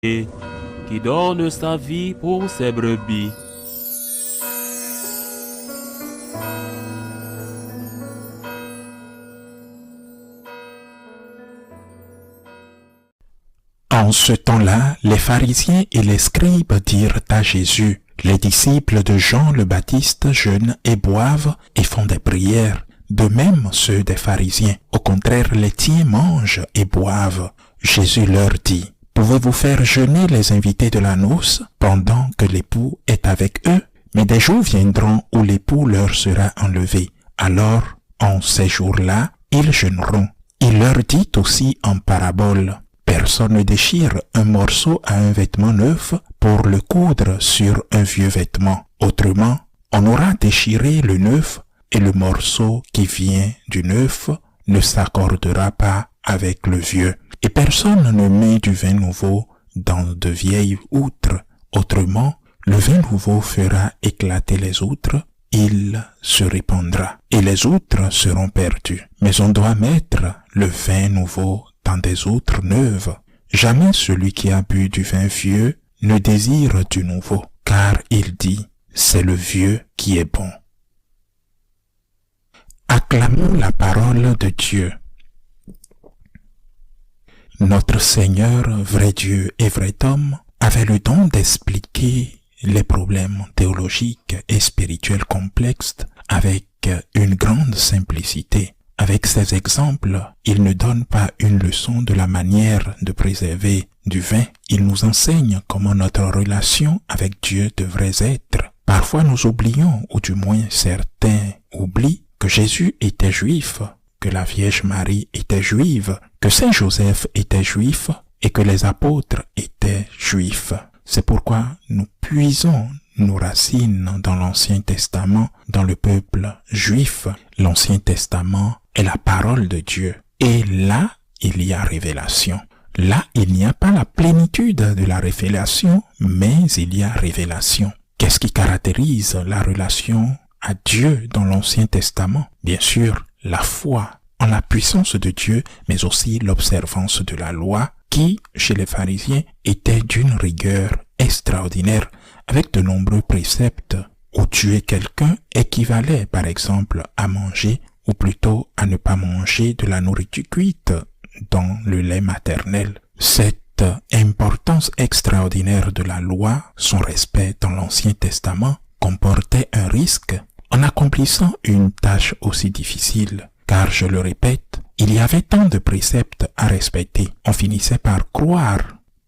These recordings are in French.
et qui donne sa vie pour ses brebis. En ce temps-là, les pharisiens et les scribes dirent à Jésus, « Les disciples de Jean le Baptiste jeûnent et boivent et font des prières. De même ceux des pharisiens. Au contraire, les tiens mangent et boivent. » Jésus leur dit, « Pouvez-vous faire jeûner les invités de la noce pendant que l'époux est avec eux? Mais des jours viendront où l'époux leur sera enlevé. Alors, en ces jours-là, ils jeûneront. » Il leur dit aussi en parabole, « Personne ne déchire un morceau à un vêtement neuf pour le coudre sur un vieux vêtement. Autrement, on aura déchiré le neuf et le morceau qui vient du neuf ne s'accordera pas avec le vieux. Et personne ne met du vin nouveau dans de vieilles outres. Autrement, le vin nouveau fera éclater les outres, il se répandra et les outres seront perdues. Mais on doit mettre le vin nouveau dans des outres neuves. Jamais celui qui a bu du vin vieux ne désire du nouveau, car il dit, c'est le vieux qui est bon. Acclamons la parole de Dieu. Notre Seigneur, vrai Dieu et vrai homme, avait le don d'expliquer les problèmes théologiques et spirituels complexes avec une grande simplicité. Avec ces exemples, il ne donne pas une leçon de la manière de préserver du vin. Il nous enseigne comment notre relation avec Dieu devrait être. Parfois nous oublions, ou du moins certains oublient, que Jésus était juif, que la Vierge Marie était juive, que Saint Joseph était juif et que les apôtres étaient juifs. C'est pourquoi nous puisons nos racines dans l'Ancien Testament, dans le peuple juif. L'Ancien Testament est la parole de Dieu. Et là, il y a révélation. Là, il n'y a pas la plénitude de la révélation, mais il y a révélation. Qu'est-ce qui caractérise la relation à Dieu dans l'Ancien Testament? Bien sûr, la foi en la puissance de Dieu, mais aussi l'observance de la loi, qui, chez les pharisiens, était d'une rigueur extraordinaire, avec de nombreux préceptes où tuer quelqu'un équivalait, par exemple, à manger, ou plutôt à ne pas manger de la nourriture cuite dans le lait maternel. Cette importance extraordinaire de la loi, son respect dans l'Ancien Testament, comportait un risque en accomplissant une tâche aussi difficile, car je le répète, il y avait tant de préceptes à respecter. On finissait par croire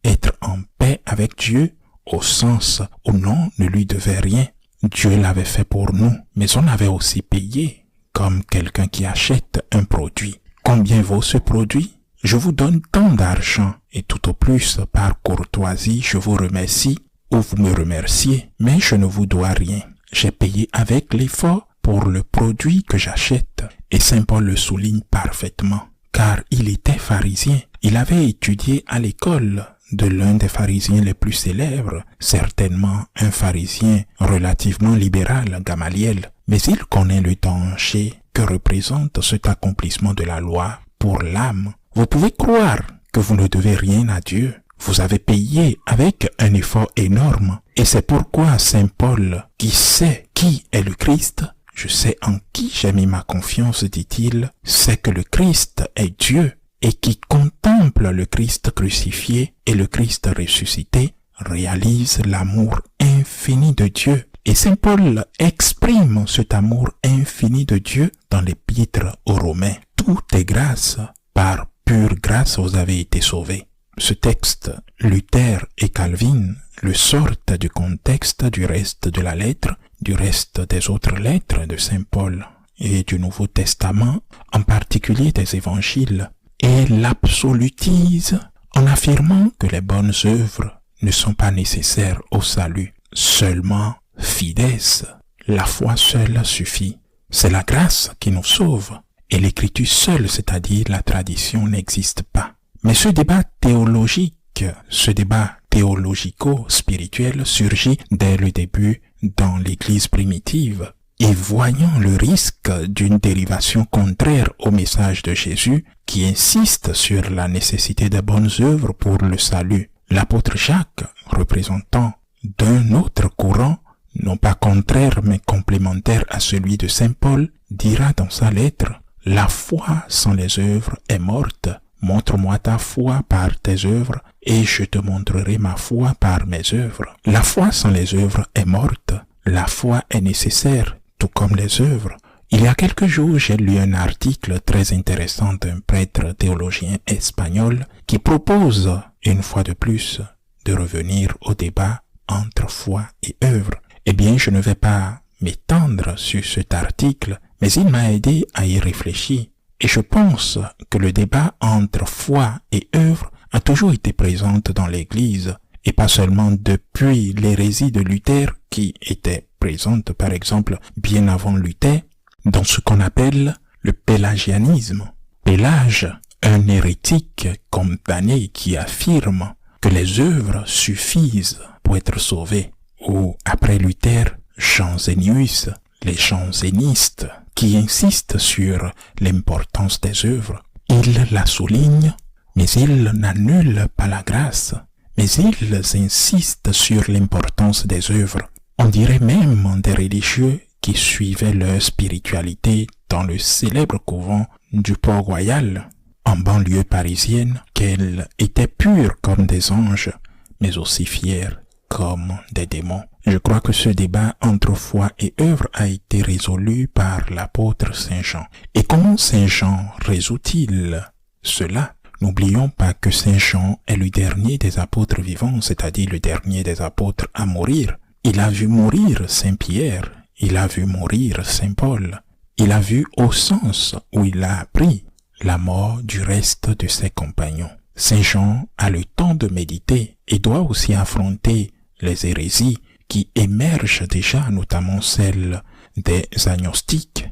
être en paix avec Dieu au sens où l'on ne lui devait rien. Dieu l'avait fait pour nous, mais on avait aussi payé, comme quelqu'un qui achète un produit. Combien vaut ce produit? Je vous donne tant d'argent, et tout au plus, par courtoisie, je vous remercie, ou vous me remerciez, mais je ne vous dois rien. J'ai payé avec l'effort pour le produit que j'achète. Et Saint Paul le souligne parfaitement, car il était pharisien. Il avait étudié à l'école de l'un des pharisiens les plus célèbres, certainement un pharisien relativement libéral, Gamaliel. Mais il connaît le danger que représente cet accomplissement de la loi pour l'âme. Vous pouvez croire que vous ne devez rien à Dieu. Vous avez payé avec un effort énorme. Et c'est pourquoi Saint Paul, qui sait qui est le Christ, je sais en qui j'ai mis ma confiance, dit-il, c'est que le Christ est Dieu et qui contemple le Christ crucifié et le Christ ressuscité réalise l'amour infini de Dieu. Et Saint Paul exprime cet amour infini de Dieu dans l'épître aux Romains. Tout est grâce, par pure grâce vous avez été sauvés. Ce texte, Luther et Calvin le sortent du contexte du reste de la lettre, du reste des autres lettres de Saint Paul et du Nouveau Testament, en particulier des évangiles, et l'absolutisent en affirmant que les bonnes œuvres ne sont pas nécessaires au salut. Seulement fides, la foi seule suffit. C'est la grâce qui nous sauve, et l'écriture seule, c'est-à-dire la tradition, n'existe pas. Mais ce débat théologique, ce débat théologico-spirituel surgit dès le début dans l'Église primitive. Et voyant le risque d'une dérivation contraire au message de Jésus qui insiste sur la nécessité de bonnes œuvres pour le salut, L'apôtre Jacques, représentant d'un autre courant, non pas contraire mais complémentaire à celui de saint Paul, dira dans sa lettre « La foi sans les œuvres est morte. Montre-moi ta foi par tes œuvres, et je te montrerai ma foi par mes œuvres. » La foi sans les œuvres est morte. La foi est nécessaire, tout comme les œuvres. Il y a quelques jours, j'ai lu un article très intéressant d'un prêtre théologien espagnol qui propose, une fois de plus, de revenir au débat entre foi et œuvre. Eh bien, je ne vais pas m'étendre sur cet article, mais il m'a aidé à y réfléchir. Et je pense que le débat entre foi et œuvre a toujours été présent dans l'Église, et pas seulement depuis l'hérésie de Luther, qui était présente, par exemple, bien avant Luther, dans ce qu'on appelle le pélagianisme. Pélage, un hérétique condamné qui affirme que les œuvres suffisent pour être sauvé. Ou, après Luther, Jansénius, les jansénistes, qui insistent sur l'importance des œuvres. Ils la soulignent, mais ils n'annulent pas la grâce. Mais ils insistent sur l'importance des œuvres. On dirait même des religieux qui suivaient leur spiritualité dans le célèbre couvent du Port-Royal, en banlieue parisienne, qu'elle était pure comme des anges, mais aussi fière comme des démons. Je crois que ce débat entre foi et œuvre a été résolu par l'apôtre Saint Jean. Et comment Saint Jean résout-il cela? N'oublions pas que Saint Jean est le dernier des apôtres vivants, c'est-à-dire le dernier des apôtres à mourir. Il a vu mourir Saint Pierre, il a vu mourir Saint Paul, il a vu au sens où il a appris la mort du reste de ses compagnons. Saint Jean a le temps de méditer et doit aussi affronter les hérésies qui émergent déjà, notamment celles des agnostiques,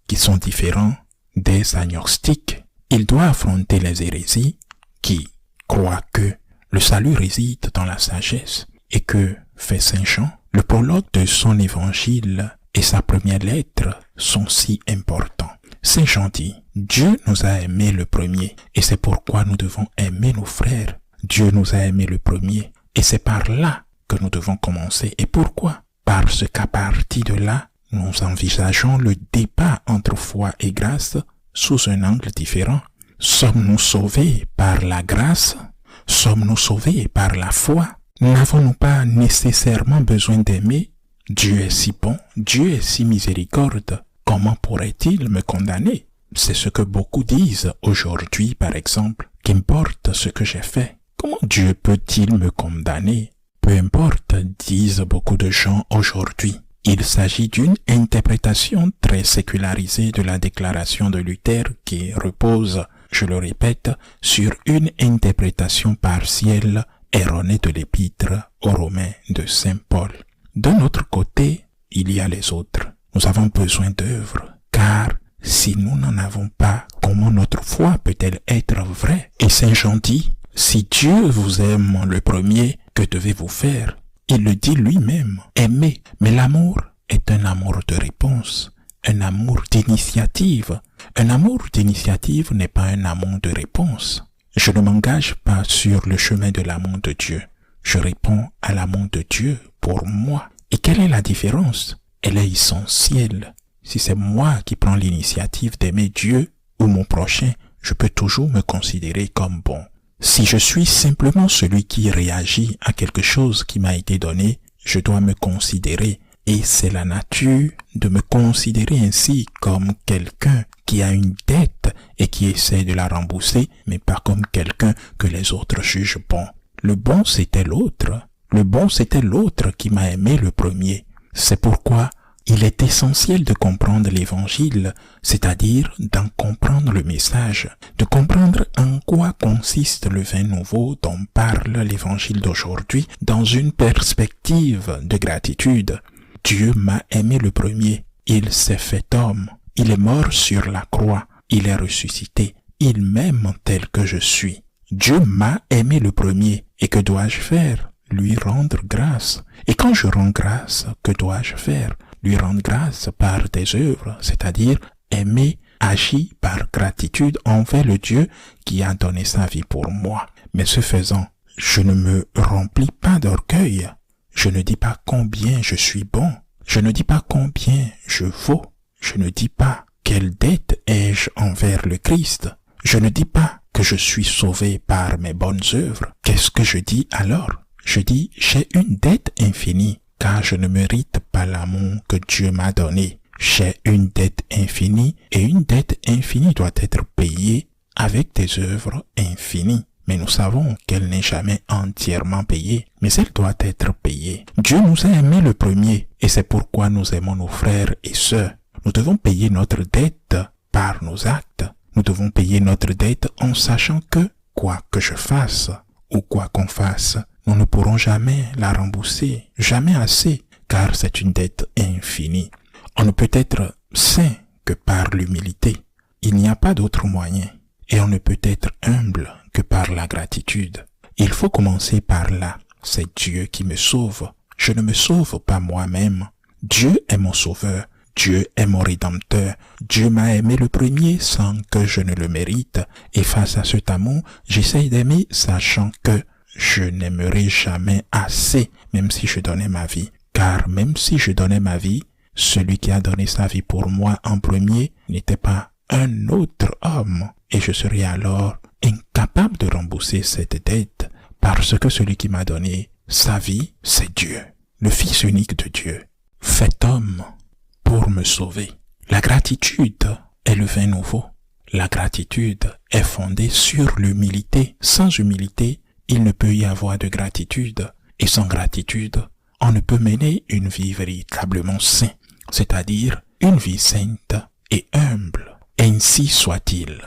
qui sont différents des agnostiques. Il doit affronter les hérésies qui croient que le salut réside dans la sagesse. Et que fait Saint Jean? Le prologue de son évangile et sa première lettre sont si importants. Saint Jean dit, Dieu nous a aimés le premier, et c'est pourquoi nous devons aimer nos frères. Dieu nous a aimés le premier, et c'est par là que nous devons commencer. Et pourquoi? Parce qu'à partir de là, nous envisageons le débat entre foi et grâce sous un angle différent. Sommes-nous sauvés par la grâce? Sommes-nous sauvés par la foi? N'avons-nous pas nécessairement besoin d'aimer? Dieu est si bon, Dieu est si miséricorde. Comment pourrait-il me condamner? C'est ce que beaucoup disent aujourd'hui, par exemple. Qu'importe ce que j'ai fait. Comment Dieu peut-il me condamner? Peu importe, disent beaucoup de gens aujourd'hui. Il s'agit d'une interprétation très sécularisée de la déclaration de Luther qui repose, je le répète, sur une interprétation partielle erronée de l'épître aux Romains de saint Paul. D'un autre côté, il y a les autres. Nous avons besoin d'œuvres, car si nous n'en avons pas, comment notre foi peut-elle être vraie? Et Saint Jean dit, si Dieu vous aime le premier, que devez-vous faire? Il le dit lui-même, aimer. Mais l'amour est un amour de réponse, un amour d'initiative. Un amour d'initiative n'est pas un amour de réponse. Je ne m'engage pas sur le chemin de l'amour de Dieu. Je réponds à l'amour de Dieu pour moi. Et quelle est la différence? Elle est essentielle. Si c'est moi qui prends l'initiative d'aimer Dieu ou mon prochain, je peux toujours me considérer comme bon. Si je suis simplement celui qui réagit à quelque chose qui m'a été donné, je dois me considérer. Et c'est la nature de me considérer ainsi comme quelqu'un qui a une dette et qui essaie de la rembourser, mais pas comme quelqu'un que les autres jugent bon. Le bon, c'était l'autre. Le bon, c'était l'autre qui m'a aimé le premier. C'est pourquoi il est essentiel de comprendre l'évangile, c'est-à-dire d'en comprendre le message, de comprendre en quoi consiste le vin nouveau dont parle l'évangile d'aujourd'hui dans une perspective de gratitude. Dieu m'a aimé le premier, il s'est fait homme, il est mort sur la croix, il est ressuscité, il m'aime tel que je suis. Dieu m'a aimé le premier, et que dois-je faire? Lui rendre grâce. Et quand je rends grâce, que dois-je faire? Lui rendre grâce par des œuvres, c'est-à-dire aimer, agir par gratitude envers le Dieu qui a donné sa vie pour moi. Mais ce faisant, je ne me remplis pas d'orgueil. Je ne dis pas combien je suis bon. Je ne dis pas combien je vaux. Je ne dis pas quelle dette ai-je envers le Christ. Je ne dis pas que je suis sauvé par mes bonnes œuvres. Qu'est-ce que je dis alors? Je dis, j'ai une dette infinie, car je ne mérite pas l'amour que Dieu m'a donné. J'ai une dette infinie, et une dette infinie doit être payée avec des œuvres infinies. Mais nous savons qu'elle n'est jamais entièrement payée, mais elle doit être payée. Dieu nous a aimés le premier, et c'est pourquoi nous aimons nos frères et sœurs. Nous devons payer notre dette par nos actes. Nous devons payer notre dette en sachant que, quoi que je fasse, ou quoi qu'on fasse, nous ne pourrons jamais la rembourser, jamais assez, car c'est une dette infinie. On ne peut être saint que par l'humilité. Il n'y a pas d'autre moyen. Et on ne peut être humble que par la gratitude. Il faut commencer par là. C'est Dieu qui me sauve. Je ne me sauve pas moi-même. Dieu est mon sauveur. Dieu est mon rédempteur. Dieu m'a aimé le premier sans que je ne le mérite. Et face à cet amour, j'essaye d'aimer sachant que je n'aimerai jamais assez, même si je donnais ma vie. Car même si je donnais ma vie, celui qui a donné sa vie pour moi en premier n'était pas un autre homme. Et je serai alors incapable de rembourser cette dette parce que celui qui m'a donné sa vie, c'est Dieu, le Fils unique de Dieu, fait homme pour me sauver. La gratitude est le vin nouveau. La gratitude est fondée sur l'humilité. Sans humilité, il ne peut y avoir de gratitude. Et sans gratitude, on ne peut mener une vie véritablement sainte, c'est-à-dire une vie sainte et humble. Ainsi soit-il.